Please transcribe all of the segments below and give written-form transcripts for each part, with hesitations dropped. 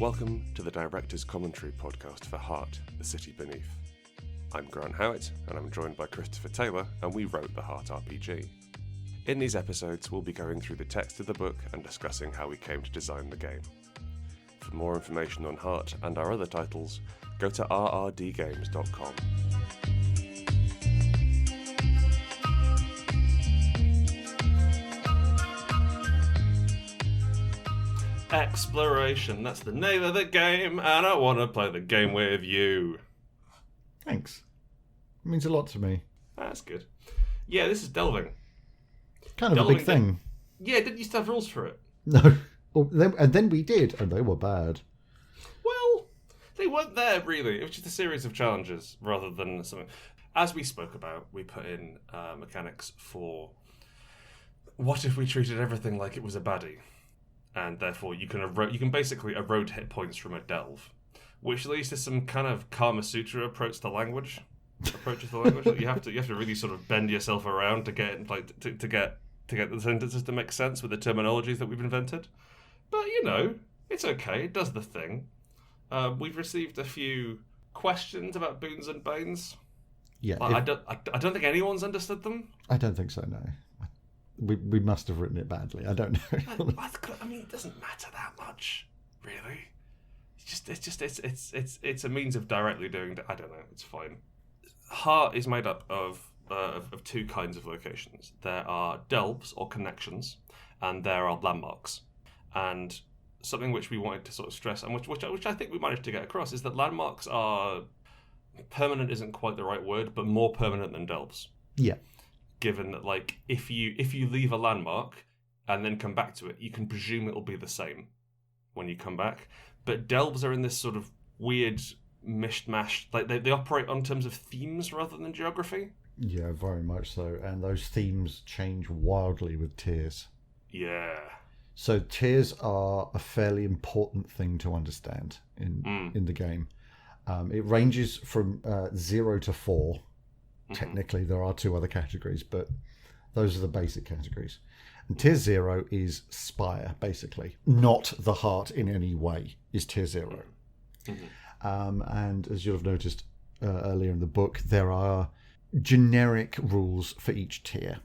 Welcome to the Director's Commentary podcast for Heart, the City Beneath. I'm Grant Howitt, and I'm joined by Christopher Taylor, and we wrote the Heart RPG. In these episodes, we'll be going through the text of the book and discussing how we came to design the game. For more information on Heart and our other titles, go to rrdgames.com. Exploration, that's the name of the game, and I want to play the game with you. Thanks. It means a lot to me. That's good. Yeah, this is delving. Kind of a big thing. Yeah, didn't used to have rules for it. No. And then we did, and they were bad. Well, they weren't there, really. It was just a series of challenges, rather than something. As we spoke about, we put in mechanics for what if we treated everything like it was a baddie? And therefore you can basically erode hit points from a delve, which leads to some kind of Kama Sutra approaches to language. Like you have to really sort of bend yourself around to get to get the sentences to make sense with the terminologies that we've invented. But it's okay. It does the thing. We've received a few questions about boons and banes. Yeah, I don't think anyone's understood them. I don't think so. No. We must have written it badly. I don't know. I mean, it doesn't matter that much, really. It's a means of directly doing. I don't know. It's fine. Heart is made up of two kinds of locations. There are delves or connections, and there are landmarks. And something which we wanted to sort of stress, and which I think we managed to get across, is that landmarks are permanent. Isn't quite the right word, but more permanent than delves. Yeah. Given that, like, if you leave a landmark and then come back to it, you can presume it'll be the same when you come back. But delves are in this sort of weird mishmash. Like, they operate on terms of themes rather than geography. Yeah, very much so. And those themes change wildly with tiers. Yeah. So tiers are a fairly important thing to understand in the game. It ranges from 0 to 4. Technically, there are two other categories, but those are the basic categories. And tier 0 is Spire, basically. Not the heart in any way is tier 0. Mm-hmm. And as you'll have noticed earlier in the book, there are generic rules for each tier.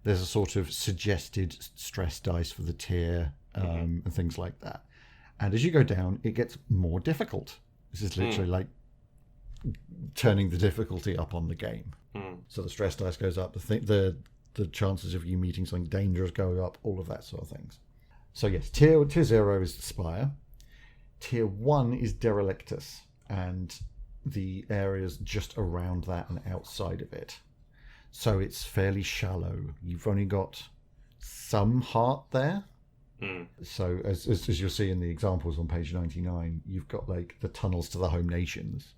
There's a sort of suggested stress dice for the tier and things like that. And as you go down, it gets more difficult. This is literally like turning the difficulty up on the game. So the stress dice goes up, the chances of you meeting something dangerous go up, all of that sort of things. So yes, tier 0 is the Spire. Tier 1 is Derelictus, and the areas just around that and outside of it. So it's fairly shallow. You've only got some heart there. So as you'll see in the examples on page 99, you've got like the tunnels to the home nations.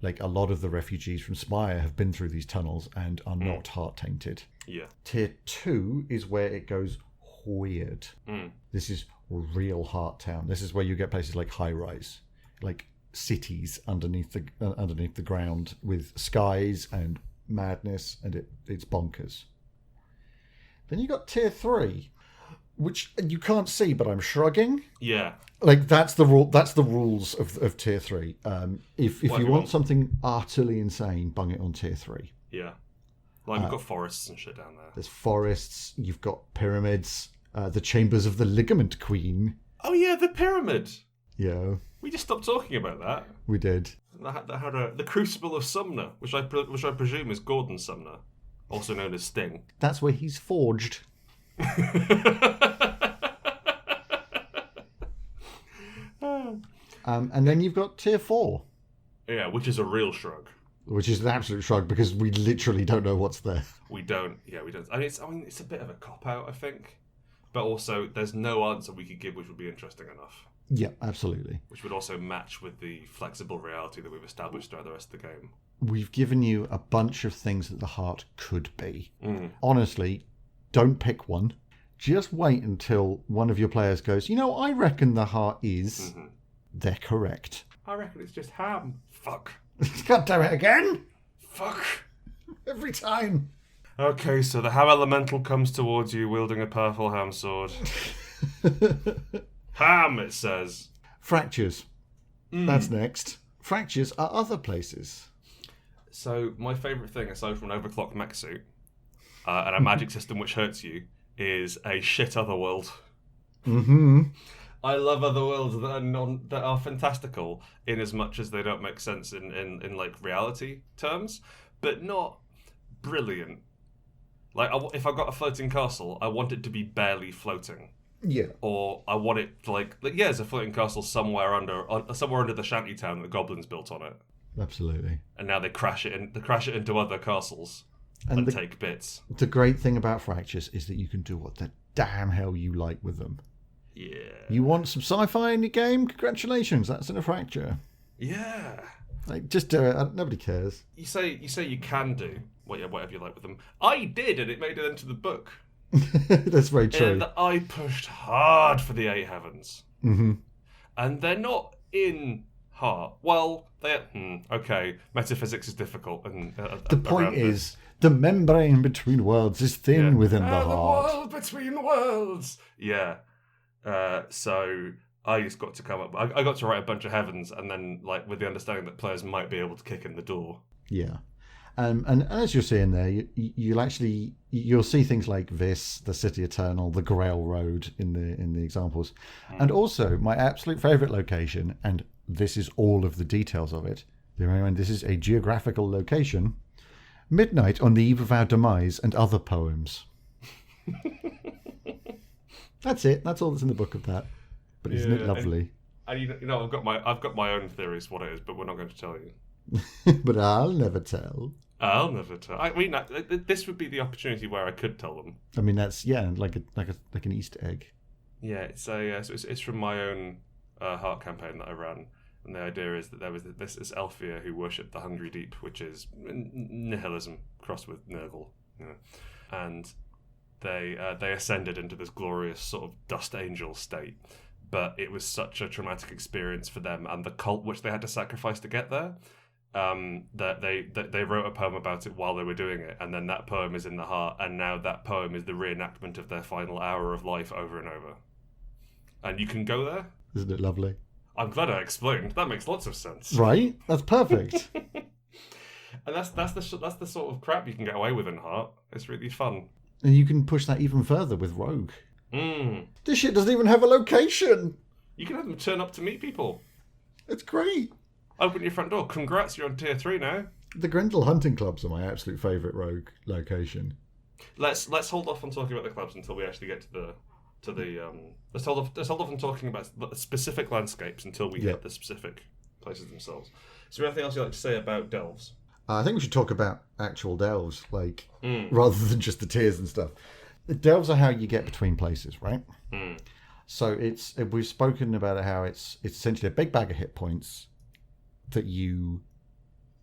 Like, a lot of the refugees from Spire have been through these tunnels and are not heart-tainted. Yeah. Tier 2 is where it goes weird. This is real Heart Town. This is where you get places like High Rise, like cities underneath the ground with skies and madness, and it's bonkers. Then you got Tier 3, which you can't see, but I'm shrugging. Yeah. Like, that's the rule. That's the rules of tier 3. If you want something utterly insane, bung it on tier 3. Yeah. Like, we've got forests and shit down there. There's forests. You've got pyramids. The chambers of the Ligament Queen. Oh yeah, the pyramid. Yeah. We just stopped talking about that. We did. That had the Crucible of Sumner, which I presume is Gordon Sumner, also known as Sting. That's where he's forged. And then you've got tier 4. Yeah, which is a real shrug. Which is an absolute shrug because we literally don't know what's there. We don't. I mean, it's a bit of a cop-out, I think. But also, there's no answer we could give which would be interesting enough. Yeah, absolutely. Which would also match with the flexible reality that we've established throughout the rest of the game. We've given you a bunch of things that the heart could be. Honestly, don't pick one. Just wait until one of your players goes, I reckon the heart is... They're correct. I reckon it's just ham. Fuck. God damn it again! Fuck. Every time. Okay, so the ham elemental comes towards you wielding a powerful ham sword. Ham, it says. Fractures. That's next. Fractures are other places. So my favourite thing, aside from an overclocked mech suit and a magic system which hurts you, is a shit otherworld. Mm-hmm. I love otherworlds that are fantastical in as much as they don't make sense in like reality terms, but not brilliant. Like if I got a floating castle, I want it to be barely floating. Yeah. Or I want it there's a floating castle somewhere under the shanty town that the goblins built on it. Absolutely. And now they crash it into other castles and take bits. The great thing about Fractures is that you can do what the damn hell you like with them. Yeah. You want some sci-fi in your game? Congratulations, that's in a Fracture. Yeah. Like, just do it. Nobody cares. You say you can do whatever you like with them. I did, and it made it into the book. That's very true. And I pushed hard for the 8 heavens. Mm-hmm. And they're not in heart. Well, okay. Metaphysics is difficult. And the point is, the membrane between worlds is thin within the heart. The world between worlds. Yeah. So I just got to come up. I got to write a bunch of heavens, and then like with the understanding that players might be able to kick in the door. Yeah. And as you're seeing there, you'll see things like this, the City Eternal, the Grail Road in the examples, and also my absolute favourite location. And this is all of the details of it. This is a geographical location. Midnight on the Eve of Our Demise and Other Poems. That's it. That's all that's in the book of that. But isn't it lovely? And you know, I've got my own theories what it is, but we're not going to tell you. But I'll never tell. I'll never tell. I mean, this would be the opportunity where I could tell them. I mean, that's like an Easter egg. Yeah, it's it's from my own heart campaign that I ran, and the idea is that there was this Elfia who worshipped the Hungry Deep, which is nihilism crossed with Nurgle, and they ascended into this glorious sort of dust angel state. But it was such a traumatic experience for them and the cult which they had to sacrifice to get there, that they wrote a poem about it while they were doing it, and then that poem is in the heart, and now that poem is the reenactment of their final hour of life over and over. And you can go there. Isn't it lovely? I'm glad I explained. That makes lots of sense. Right? That's perfect. And that's the sort of crap you can get away with in Heart. It's really fun. And you can push that even further with Rogue. Mm. This shit doesn't even have a location. You can have them turn up to meet people. It's great. Open your front door. Congrats, you're on tier 3 now. The Grendel hunting clubs are my absolute favourite Rogue location. Let's hold off on talking about the clubs until we actually get to the let's hold off on talking about specific landscapes until we hit the specific places themselves. Is there anything else you'd like to say about delves? I think we should talk about actual delves, rather than just the tiers and stuff. The delves are how you get between places, right? Mm. So we've spoken about how it's essentially a big bag of hit points that you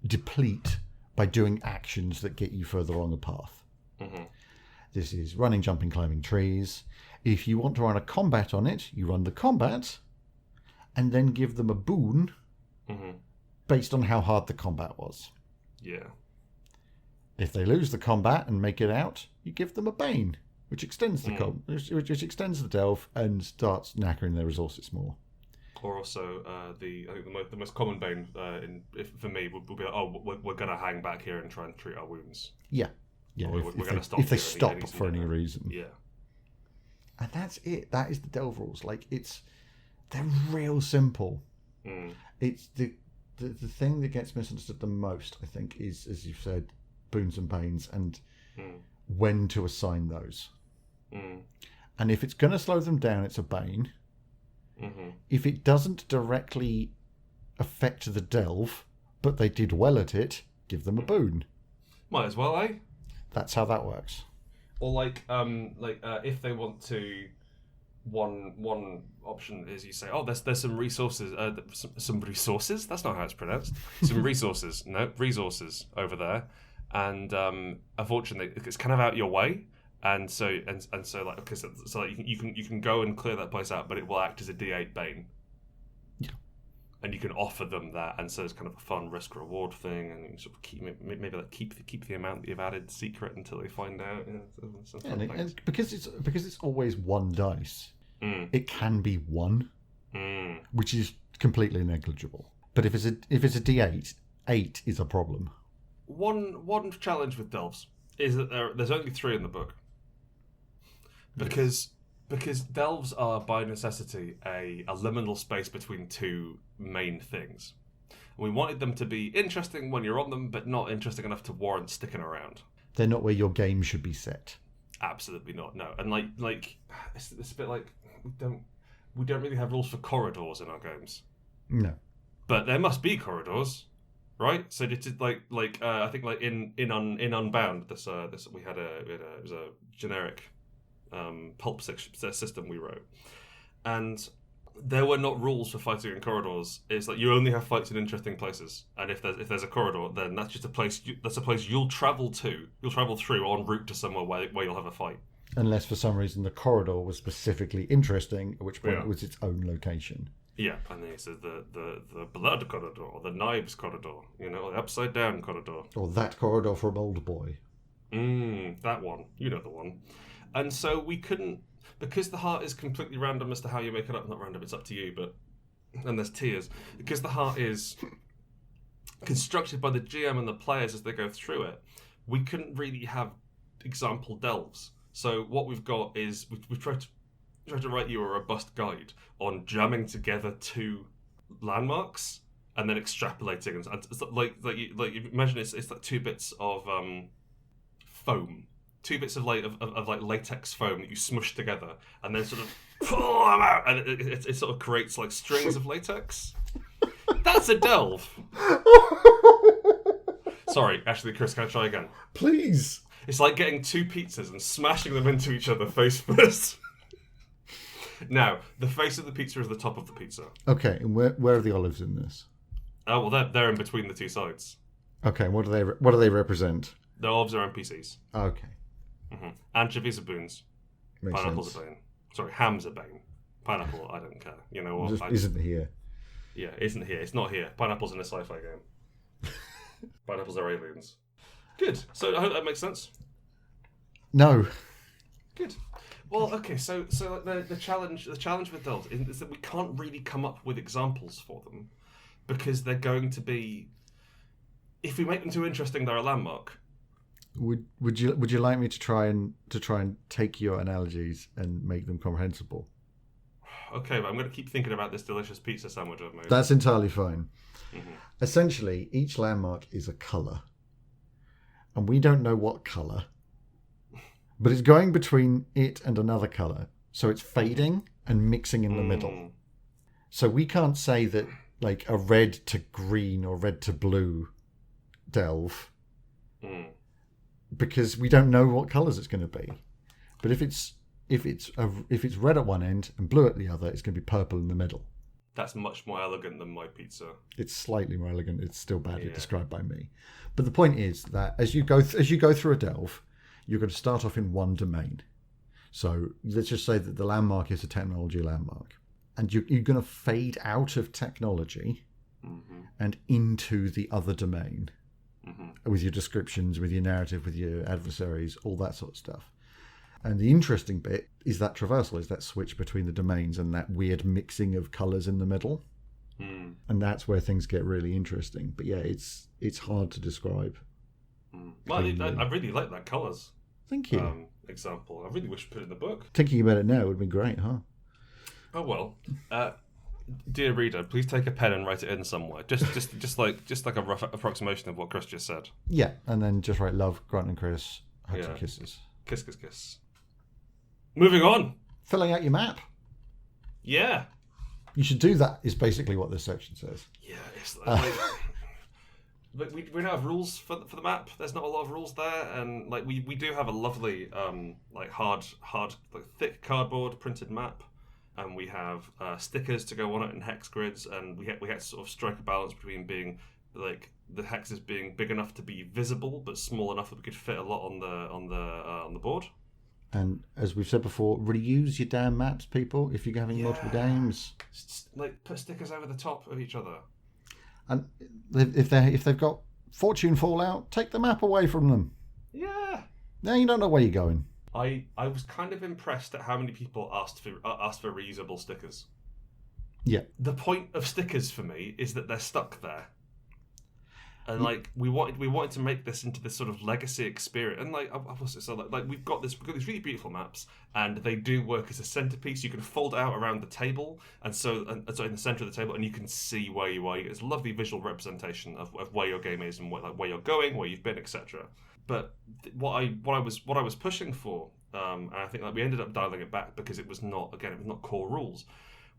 deplete by doing actions that get you further on the path. Mm-hmm. This is running, jumping, climbing trees. If you want to run a combat on it, you run the combat and then give them a boon based on how hard the combat was. Yeah. If they lose the combat and make it out, you give them a bane, which extends the which extends the delve and starts knackering their resources more. Or also, I think the most common bane for me would be, we're going to hang back here and try and treat our wounds. Yeah. We're going to stop if they stop for any reason. Yeah. And that's it. That is the delve rules. They're real simple. Mm. It's the thing that gets misunderstood the most, I think, is, as you've said, boons and banes and when to assign those. Mm. And if it's going to slow them down, it's a bane. Mm-hmm. If it doesn't directly affect the delve, but they did well at it, give them a boon. Might as well, eh? That's how that works. Or if they want to, one option is you say, there's some resources, some resources. That's not how it's pronounced. Some resources, resources over there, and unfortunately, it's kind of out your way. And so you can go and clear that place out, but it will act as a D8 bane. Yeah. And you can offer them that, and so it's kind of a fun risk reward thing, and you sort of keep the amount that you've added secret until they find out. And because it's always one dice, it can be one. which is completely negligible. But if it's a D8, 8 is a problem. One challenge with delves is that there's only 3 in the book. Because delves are by necessity a liminal space between 2 main things. We wanted them to be interesting when you're on them, but not interesting enough to warrant sticking around. They're not where your game should be set. Absolutely not. No, and like it's a bit like we don't really have rules for corridors in our games. No, but there must be corridors, right? So it's like I think like in Unbound, this we had it was a generic pulp system we wrote, and there were not rules for fighting in corridors. It's like you only have fights in interesting places, and if there's a corridor, then that's just a place you'll travel to. You'll travel through en route to somewhere where you'll have a fight. Unless for some reason the corridor was specifically interesting, at which point it was its own location. Yeah, and then so the blood corridor, or the knives corridor, or the upside down corridor, or that corridor from Old Boy. That one, the one. And so we couldn't. Because the heart is completely random as to how you make it up. Not random, it's up to you, and there's tiers. Because the heart is constructed by the GM and the players as they go through it, we couldn't really have example delves. So what we've got is, we've tried to write you a robust guide on jamming together 2 landmarks and then extrapolating. And it's like you imagine it's like 2 bits of foam. 2 bits of latex foam that you smush together and then sort of pull them out, and it sort of creates like strings of latex. That's a delve. Sorry, actually, Chris, can I try again? Please. It's like getting 2 pizzas and smashing them into each other face first. Now, the face of the pizza is the top of the pizza. Okay, and where are the olives in this? Oh well, they're in between the 2 sides. Okay, what do they represent? The olives are NPCs. Okay. Mm-hmm. Anchovies are boons. Makes Pineapples sense. are bane. Sorry, ham's a bane. Pineapple, I don't care. You know what? Just isn't here. Yeah, isn't here. It's not here. Pineapple's in a sci-fi game. Pineapples are aliens. Good. So I hope that makes sense. No. Good. Well, okay. So like the challenge with delves is that we can't really come up with examples for them because they're going to be. If we make them too interesting, they're a landmark. Would you like me to try and take your analogies and make them comprehensible? Okay, but I'm going to keep thinking about this delicious pizza sandwich I've made. That's entirely fine. Mm-hmm. Essentially, each landmark is a colour, and we don't know what colour, but it's going between it and another colour, so it's fading and mixing in the middle. So we can't say that like a red to green or red to blue delve. Because we don't know what colours it's going to be. But if it's red at one end and blue at the other, it's going to be purple in the middle. That's much more elegant than my pizza. It's slightly more elegant. It's still badly described by me. But the point is that as you go through a delve, you're going to start off in one domain. So let's just say that the landmark is a technology landmark, and you're going to fade out of technology and into the other domain. With your descriptions, with your narrative, with your adversaries, all that sort of stuff. And the interesting bit is that traversal, is that switch between the domains and that weird mixing of colours in the middle. And that's where things get really interesting. But yeah, it's hard to describe. Well, I really like that colours. Thank you. Example. I really wish to put it in the book. Thinking about it now would be great, huh? Oh well. Dear reader, please take a pen and write it in somewhere. Just like a rough approximation of what Chris just said. Yeah, and then just write love, Grant and Chris, hugs and kisses. Kiss, kiss, kiss. Moving on. Filling out your map. Yeah. You should do that, is basically what this section says. Yeah, it's like we don't have rules for the map. There's not a lot of rules there, and like we do have a lovely hard like thick cardboard printed map. And we have stickers to go on it in hex grids, and we had to sort of strike a balance between being like the hexes being big enough to be visible, but small enough that we could fit a lot on the board. And as we've said before, reuse your damn maps, people. If you're having multiple games, like put stickers over the top of each other. And if they've got fortune fallout, take the map away from them. Yeah. Now you don't know where you're going. I was kind of impressed at how many people asked for reusable stickers. Yeah. The point of stickers for me is that they're stuck there. And like we wanted to make this into this sort of legacy experience, and we've got these really beautiful maps, and they do work as a centerpiece. You can fold it out around the table, and so in the center of the table, and you can see where you are. It's a lovely visual representation of where your game is and where you're going, where you've been, etc. But what I was pushing for, and I think we ended up dialing it back because it was not core rules,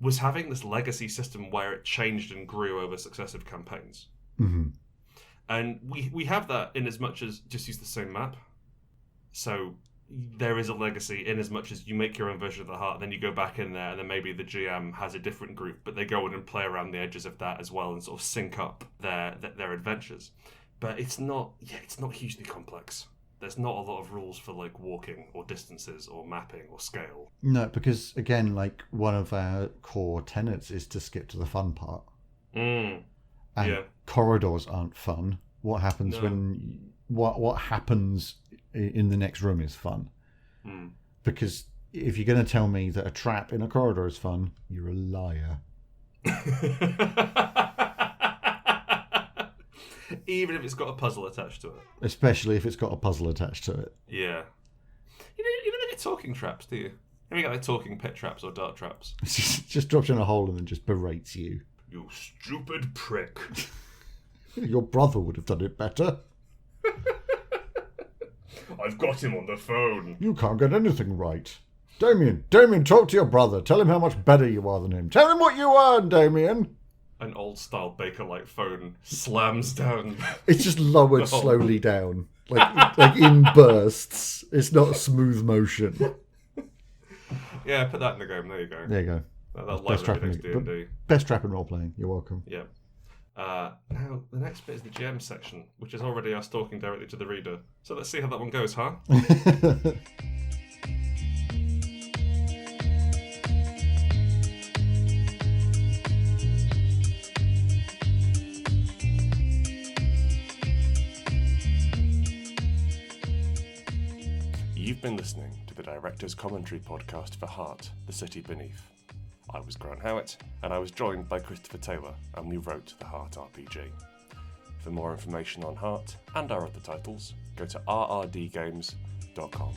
was having this legacy system where it changed and grew over successive campaigns. Mm-hmm. And we have that in as much as just use the same map. So there is a legacy in as much as you make your own version of the heart, then you go back in there, and then maybe the GM has a different group, but they go in and play around the edges of that as well and sort of sync up their adventures. But it's not hugely complex. There's not a lot of rules for like walking or distances or mapping or scale. No, because again, like one of our core tenets is to skip to the fun part. And corridors aren't fun. What happens when what happens in the next room is fun. Because if you're going to tell me that a trap in a corridor is fun, you're a liar. Even if it's got a puzzle attached to it. Especially if it's got a puzzle attached to it. Yeah. You don't get talking traps, do you? You get like talking pit traps or dart traps. Just drops you in a hole and then just berates you. You stupid prick. Your brother would have done it better. I've got him on the phone. You can't get anything right. Damien, talk to your brother. Tell him how much better you are than him. Tell him what you earn, Damien. An old-style Baker-like phone slams down. It's just lowered slowly down, like in bursts. It's not a smooth motion. Yeah, put that in the game. There you go. There you go. Best trap in role playing. You're welcome. Yeah. Now the next bit is the GM section, which is already us talking directly to the reader. So let's see how that one goes, huh? You've been listening to the Director's Commentary podcast for Heart, The City Beneath. I was Grant Howitt, and I was joined by Christopher Taylor, and we wrote the Heart RPG. For more information on Heart and our other titles, go to rrdgames.com.